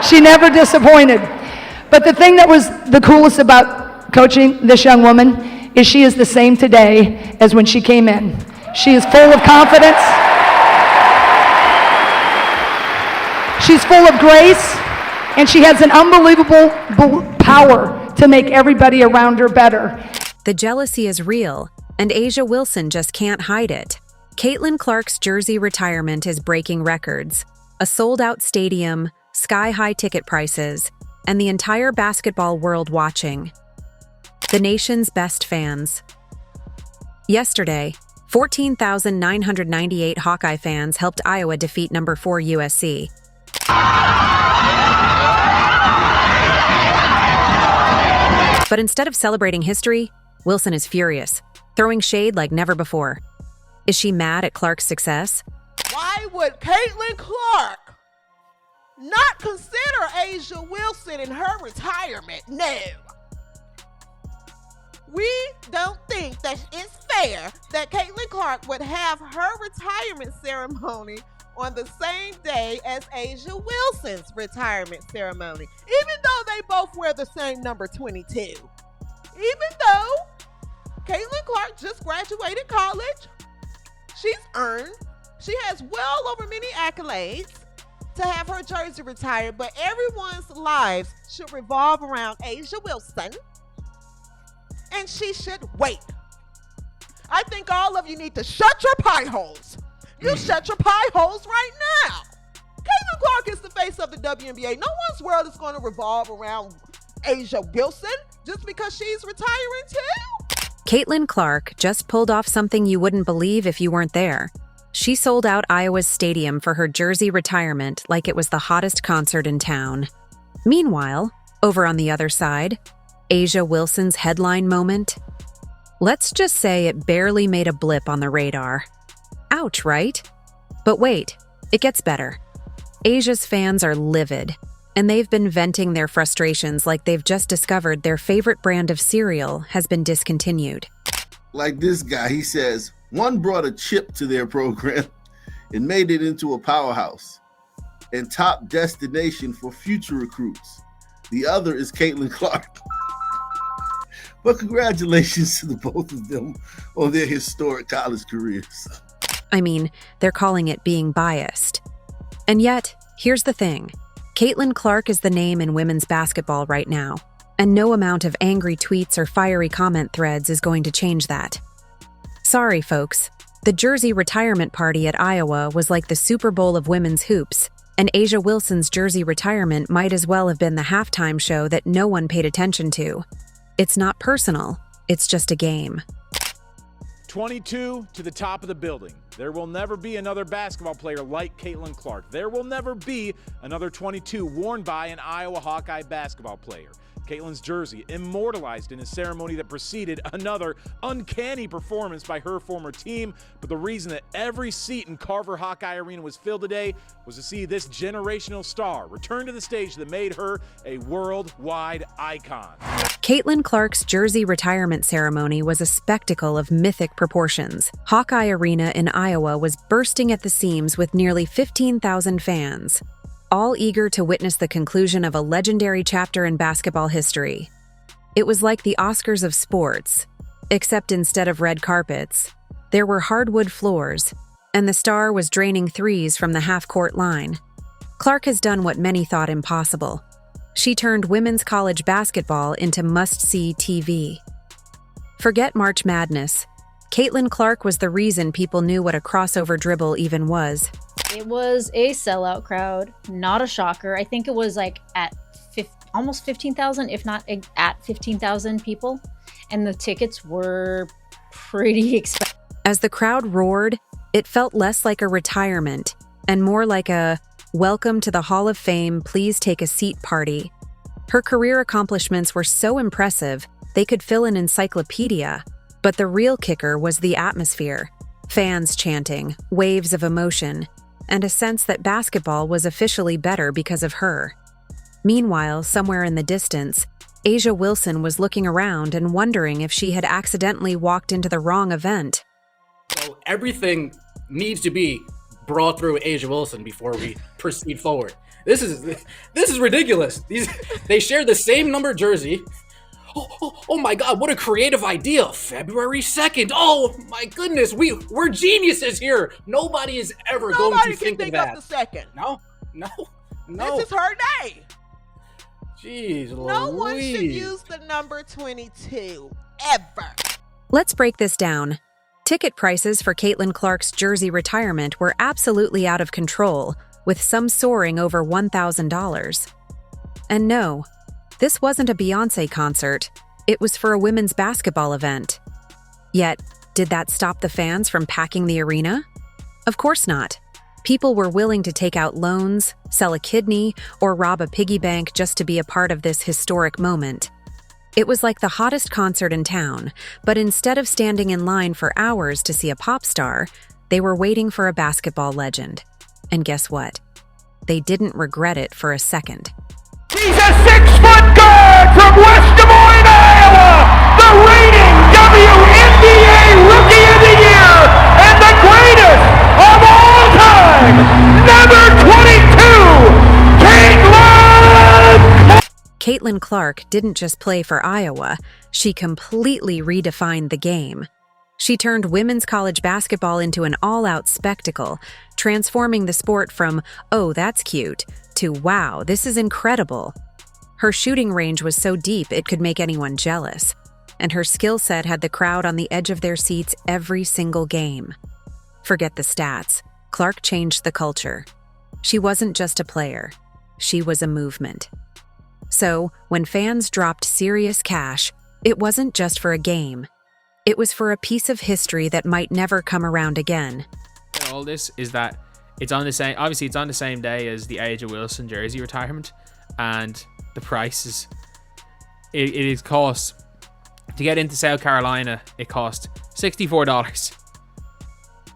She never disappointed. But the thing that was the coolest about coaching this young woman is she is the same today as when she came in. She is full of confidence. She's full of grace, and she has an unbelievable power to make everybody around her better. The jealousy is real, and A'ja Wilson just can't hide it. Caitlin Clark's jersey retirement is breaking records. A sold-out stadium, sky-high ticket prices, and the entire basketball world watching. The nation's best fans. Yesterday, 14,998 Hawkeye fans helped Iowa defeat number 4 USC. But instead of celebrating history, Wilson is furious, throwing shade like never before. Is she mad at Clark's success? Why would Caitlin Clark not consider A'ja Wilson in her retirement? No. We don't think that it's fair that Caitlin Clark would have her retirement ceremony on the same day as A'ja Wilson's retirement ceremony, even though they both wear the same number 22. Even though Caitlin Clark just graduated college, she has well over many accolades to have her jersey retired, but everyone's lives should revolve around A'ja Wilson, and she should wait. I think all of you need to shut your pie holes. You shut your pie holes right now. Caitlin Clark is the face of the WNBA. No one's world is going to revolve around A'ja Wilson just because she's retiring too. Caitlin Clark just pulled off something you wouldn't believe if you weren't there. She sold out Iowa's stadium for her jersey retirement like it was the hottest concert in town. Meanwhile, over on the other side, A'ja Wilson's headline moment. Let's just say it barely made a blip on the radar. Ouch, right? But wait, it gets better. A'ja's fans are livid, and they've been venting their frustrations like they've just discovered their favorite brand of cereal has been discontinued. Like this guy, he says, one brought a chip to their program and made it into a powerhouse and top destination for future recruits. The other is Caitlin Clark. But congratulations to the both of them on their historic college careers. I mean, they're calling it being biased. And yet, here's the thing. Caitlin Clark is the name in women's basketball right now, and no amount of angry tweets or fiery comment threads is going to change that. Sorry, folks. The jersey retirement party at Iowa was like the Super Bowl of women's hoops, and A'ja Wilson's jersey retirement might as well have been the halftime show that no one paid attention to. It's not personal, it's just a game. 22 to the top of the building. There will never be another basketball player like Caitlin Clark. There will never be another 22 worn by an Iowa Hawkeye basketball player. Caitlin's jersey immortalized in a ceremony that preceded another uncanny performance by her former team. But the reason that every seat in Carver Hawkeye Arena was filled today was to see this generational star return to the stage that made her a worldwide icon. Caitlin Clark's jersey retirement ceremony was a spectacle of mythic proportions. Hawkeye Arena in Iowa was bursting at the seams with nearly 15,000 fans, all eager to witness the conclusion of a legendary chapter in basketball history. It was like the Oscars of sports, except instead of red carpets, there were hardwood floors, and the star was draining threes from the half-court line. Clark has done what many thought impossible. She turned women's college basketball into must-see TV. Forget March Madness. Caitlin Clark was the reason people knew what a crossover dribble even was. It was a sellout crowd, not a shocker. I think it was like at almost 15,000, if not at 15,000 people. And the tickets were pretty expensive. As the crowd roared, it felt less like a retirement and more like a welcome to the Hall of Fame, please take a seat party. Her career accomplishments were so impressive, they could fill an encyclopedia. But the real kicker was the atmosphere. Fans chanting, waves of emotion, and a sense that basketball was officially better because of her. Meanwhile, somewhere in the distance, A'ja Wilson was looking around and wondering if she had accidentally walked into the wrong event. So everything needs to be brought through A'ja Wilson before we proceed forward. This is ridiculous. They share the same number jersey. Oh my God, what a creative idea. February 2nd. Oh my goodness, we're geniuses here. Nobody is ever going to think of that. Up the second. No. This is her day. Jeez, no Louise. one should use the number 22 ever. Let's break this down. Ticket prices for Caitlin Clark's jersey retirement were absolutely out of control, with some soaring over $1,000. And no, this wasn't a Beyoncé concert. It was for a women's basketball event. Yet, did that stop the fans from packing the arena? Of course not. People were willing to take out loans, sell a kidney, or rob a piggy bank just to be a part of this historic moment. It was like the hottest concert in town, but instead of standing in line for hours to see a pop star, they were waiting for a basketball legend. And guess what? They didn't regret it for a second. She's a 6-foot guard from West Des Moines, Iowa, the reigning WNBA Rookie of the Year, and the greatest of all time, number 22, Caitlin! Caitlin Clark didn't just play for Iowa, she completely redefined the game. She turned women's college basketball into an all-out spectacle, transforming the sport from, "Oh, that's cute," to "Wow, this is incredible." Her shooting range was so deep it could make anyone jealous, and her skill set had the crowd on the edge of their seats every single game. Forget the stats. Clark changed the culture. She wasn't just a player. She was a movement. So, when fans dropped serious cash, it wasn't just for a game. It was for a piece of history that might never come around again. All this is that it's on the same day as the A'ja Wilson jersey retirement, and the prices. It is cost to get into South Carolina. It cost $64.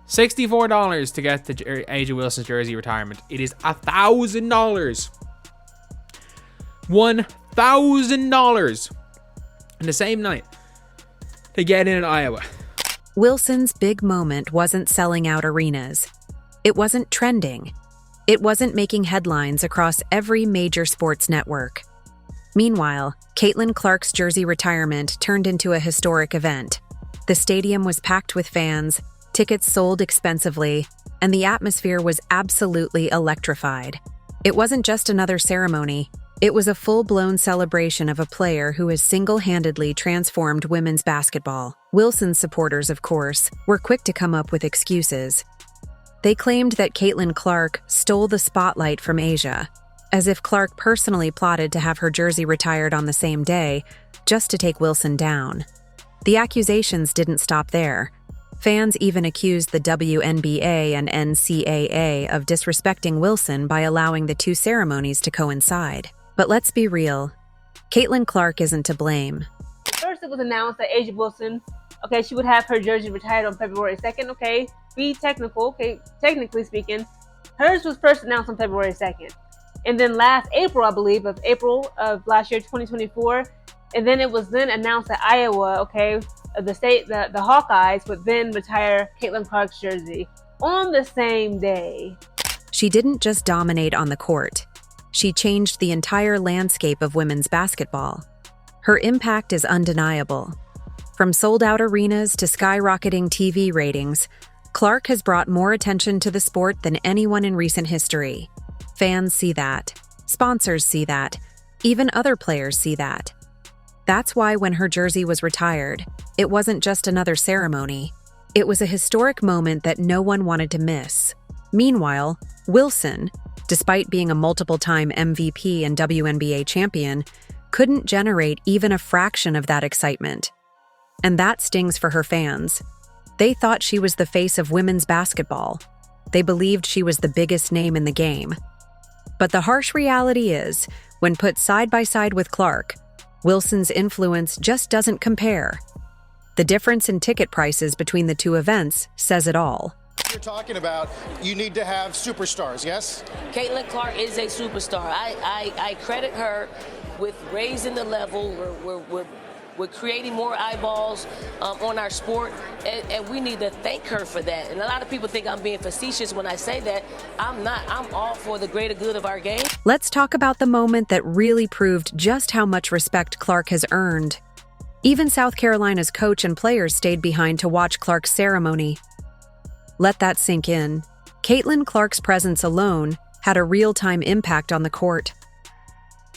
$64 to get the A'ja Wilson jersey retirement. It is $1,000. $1,000 in the same night to get in Iowa. Wilson's big moment wasn't selling out arenas. It wasn't trending. It wasn't making headlines across every major sports network. Meanwhile, Caitlin Clark's jersey retirement turned into a historic event. The stadium was packed with fans, tickets sold expensively, and the atmosphere was absolutely electrified. It wasn't just another ceremony. It was a full-blown celebration of a player who has single-handedly transformed women's basketball. Wilson's supporters, of course, were quick to come up with excuses. They claimed that Caitlin Clark stole the spotlight from A'ja, as if Clark personally plotted to have her jersey retired on the same day, just to take Wilson down. The accusations didn't stop there. Fans even accused the WNBA and NCAA of disrespecting Wilson by allowing the two ceremonies to coincide. But let's be real, Caitlin Clark isn't to blame. First, it was announced that A'ja Wilson, she would have her jersey retired on February 2nd, be technical, technically speaking. Hers was first announced on February 2nd. And then last April, I believe, April of last year, 2024, and then it was then announced that Iowa, the state, the Hawkeyes would then retire Caitlin Clark's jersey on the same day. She didn't just dominate on the court. She changed the entire landscape of women's basketball. Her impact is undeniable. From sold-out arenas to skyrocketing TV ratings, Clark has brought more attention to the sport than anyone in recent history. Fans see that. Sponsors see that. Even other players see that. That's why when her jersey was retired, it wasn't just another ceremony. It was a historic moment that no one wanted to miss. Meanwhile, Wilson, despite being a multiple-time MVP and WNBA champion, couldn't generate even a fraction of that excitement. And that stings for her fans. They thought she was the face of women's basketball. They believed she was the biggest name in the game. But the harsh reality is, when put side by side with Clark, Wilson's influence just doesn't compare. The difference in ticket prices between the two events says it all. You're talking about you need to have superstars, yes? Caitlin Clark is a superstar. I credit her with raising the level. We're with creating more eyeballs on our sport, and we need to thank her for that. And a lot of people think I'm being facetious when I say that. I'm not. I'm all for the greater good of our game. Let's talk about the moment that really proved just how much respect Clark has earned. Even South Carolina's coach and players stayed behind to watch Clark's ceremony. Let that sink in. Caitlin Clark's presence alone had a real-time impact on the court.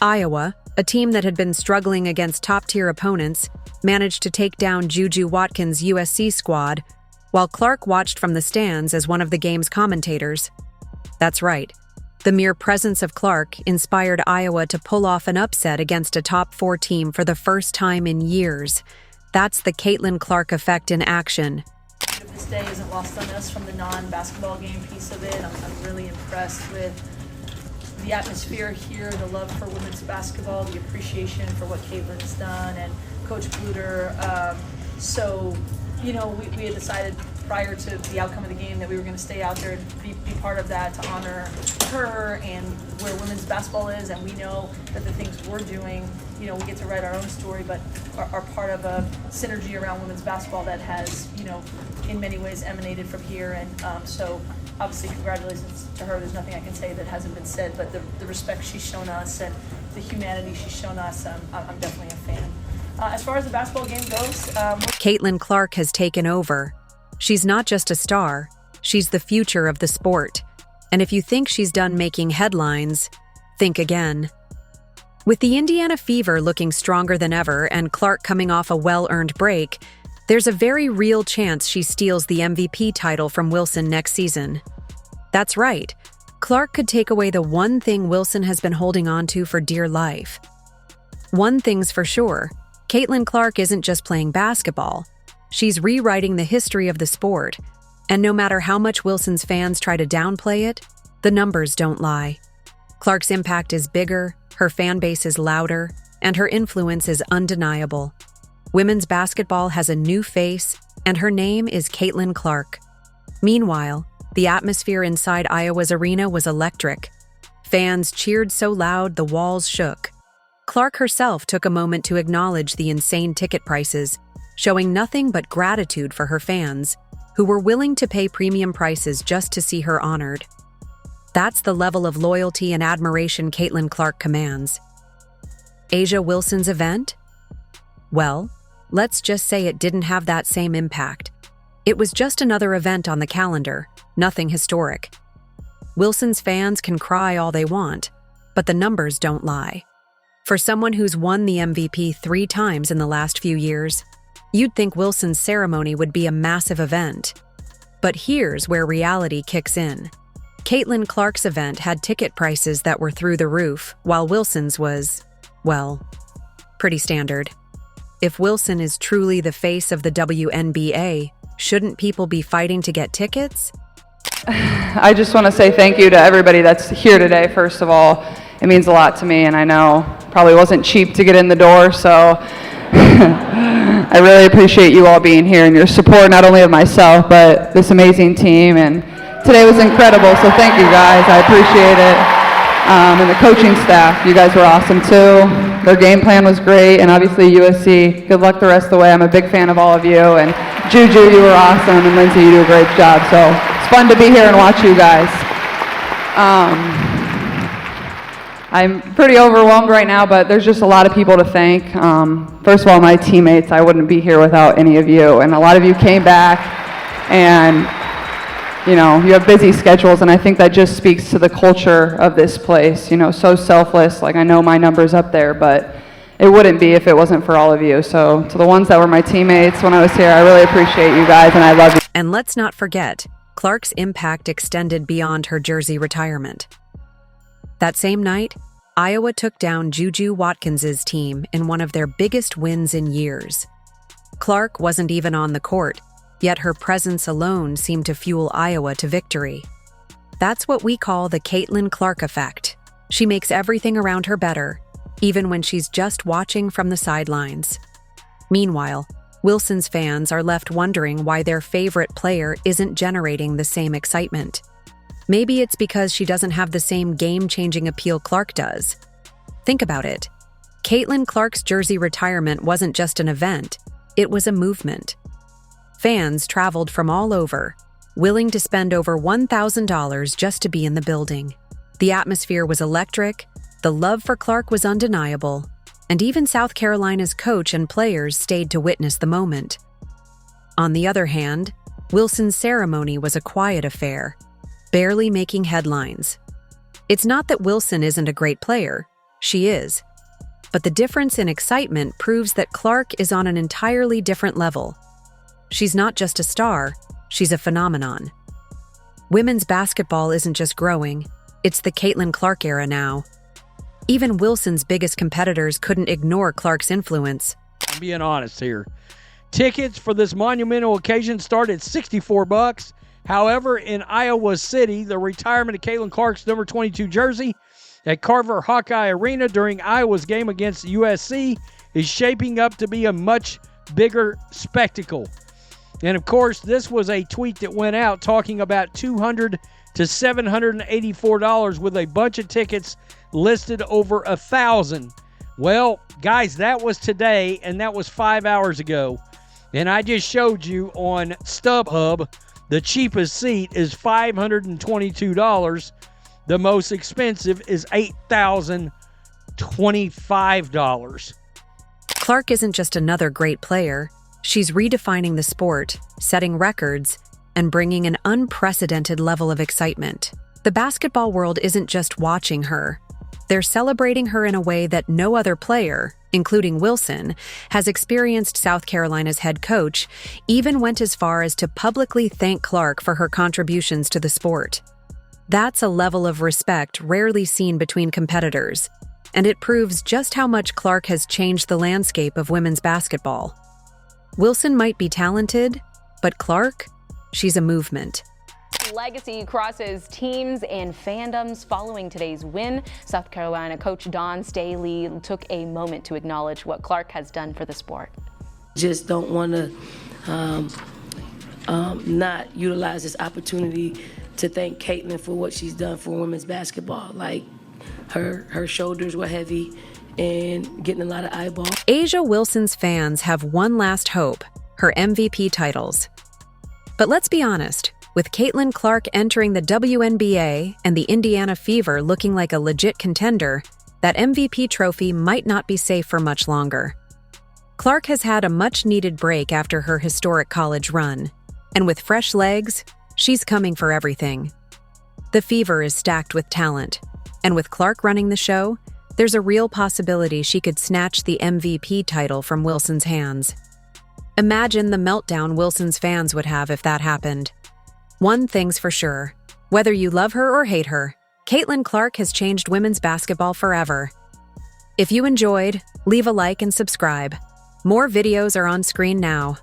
Iowa, a team that had been struggling against top-tier opponents, managed to take down Juju Watkins' USC squad, while Clark watched from the stands as one of the game's commentators. That's right. The mere presence of Clark inspired Iowa to pull off an upset against a top-4 team for the first time in years. That's the Caitlin Clark effect in action. This day isn't lost on us from the non-basketball game piece of it. I'm really impressed with the atmosphere here, the love for women's basketball, the appreciation for what Caitlin's done, and Coach Bluter. So, you know, we had decided prior to the outcome of the game that we were going to stay out there and be part of that to honor her and where women's basketball is. And we know that the things we're doing, you know, we get to write our own story, but are part of a synergy around women's basketball that has, you know, in many ways emanated from here. And so obviously congratulations to her. There's nothing I can say that hasn't been said, but the respect she's shown us and the humanity she's shown us, I'm definitely a fan. As far as the basketball game goes, Caitlin Clark has taken over. She's not just a star, she's the future of the sport. And if you think she's done making headlines, think again. With the Indiana Fever looking stronger than ever and Clark coming off a well-earned break, there's a very real chance she steals the MVP title from Wilson next season. That's right. Clark could take away the one thing Wilson has been holding on to for dear life. One thing's for sure, Caitlin Clark isn't just playing basketball. She's rewriting the history of the sport, and no matter how much Wilson's fans try to downplay it, the numbers don't lie. Clark's impact is bigger, her fan base is louder, and her influence is undeniable. Women's basketball has a new face, and her name is Caitlin Clark. Meanwhile, the atmosphere inside Iowa's arena was electric. Fans cheered so loud the walls shook. Clark herself took a moment to acknowledge the insane ticket prices, showing nothing but gratitude for her fans, who were willing to pay premium prices just to see her honored. That's the level of loyalty and admiration Caitlin Clark commands. A'ja Wilson's event? Well, let's just say it didn't have that same impact. It was just another event on the calendar, nothing historic. Wilson's fans can cry all they want, but the numbers don't lie. For someone who's won the MVP 3 times in the last few years, you'd think Wilson's ceremony would be a massive event. But here's where reality kicks in. Caitlin Clark's event had ticket prices that were through the roof, while Wilson's was, well, pretty standard. If Wilson is truly the face of the WNBA, shouldn't people be fighting to get tickets? I just want to say thank you to everybody that's here today, first of all. It means a lot to me, and I know probably wasn't cheap to get in the door, so I really appreciate you all being here and your support, not only of myself, but this amazing team. And today was incredible, so thank you guys. I appreciate it. And the coaching staff, you guys were awesome too. Their game plan was great, and obviously USC, good luck the rest of the way. I'm a big fan of all of you, and Juju, you were awesome, and Lindsay, you do a great job. So it's fun to be here and watch you guys. I'm pretty overwhelmed right now, but there's just a lot of people to thank. First of all, my teammates, I wouldn't be here without any of you, and a lot of you came back, and you know, you have busy schedules, and I think that just speaks to the culture of this place, you know, so selfless. Like, I know my number's up there, but it wouldn't be if it wasn't for all of you. So to the ones that were my teammates when I was here, I really appreciate you guys, and I love you. And let's not forget, Clark's impact extended beyond her jersey retirement. That same night, Iowa took down Juju Watkins' team in one of their biggest wins in years. Clark wasn't even on the court, yet her presence alone seemed to fuel Iowa to victory. That's what we call the Caitlin Clark effect. She makes everything around her better, even when she's just watching from the sidelines. Meanwhile, Wilson's fans are left wondering why their favorite player isn't generating the same excitement. Maybe it's because she doesn't have the same game-changing appeal Clark does. Think about it. Caitlin Clark's jersey retirement wasn't just an event, it was a movement. Fans traveled from all over, willing to spend over $1,000 just to be in the building. The atmosphere was electric, the love for Clark was undeniable, and even South Carolina's coach and players stayed to witness the moment. On the other hand, Wilson's ceremony was a quiet affair, barely making headlines. It's not that Wilson isn't a great player, she is. But the difference in excitement proves that Clark is on an entirely different level. She's not just a star, she's a phenomenon. Women's basketball isn't just growing, it's the Caitlin Clark era now. Even Wilson's biggest competitors couldn't ignore Clark's influence. I'm being honest here. Tickets for this monumental occasion start at $64. However, in Iowa City, the retirement of Caitlin Clark's number 22 jersey at Carver Hawkeye Arena during Iowa's game against USC is shaping up to be a much bigger spectacle. And of course, this was a tweet that went out talking about $200 to $784 with a bunch of tickets listed over 1,000. Well, guys, that was today, and that was 5 hours ago. And I just showed you on StubHub, the cheapest seat is $522. The most expensive is $8,025. Clark isn't just another great player. She's redefining the sport, setting records, and bringing an unprecedented level of excitement. The basketball world isn't just watching her. They're celebrating her in a way that no other player, including Wilson, has experienced. South Carolina's head coach even went as far as to publicly thank Clark for her contributions to the sport. That's a level of respect rarely seen between competitors, and it proves just how much Clark has changed the landscape of women's basketball. Wilson might be talented, but Clark, she's a movement. Legacy crosses teams and fandoms following today's win. South Carolina coach Dawn Staley took a moment to acknowledge what Clark has done for the sport. Just don't want to not utilize this opportunity to thank Caitlin for what she's done for women's basketball. Like, her shoulders were heavy and getting a lot of eyeballs. A'ja Wilson's fans have one last hope, her MVP titles. But let's be honest, with Caitlin Clark entering the WNBA and the Indiana Fever looking like a legit contender, that MVP trophy might not be safe for much longer. Clark has had a much-needed break after her historic college run, and with fresh legs, she's coming for everything. The Fever is stacked with talent, and with Clark running the show, there's a real possibility she could snatch the MVP title from Wilson's hands. Imagine the meltdown Wilson's fans would have if that happened. One thing's for sure, whether you love her or hate her, Caitlin Clark has changed women's basketball forever. If you enjoyed, leave a like and subscribe. More videos are on screen now.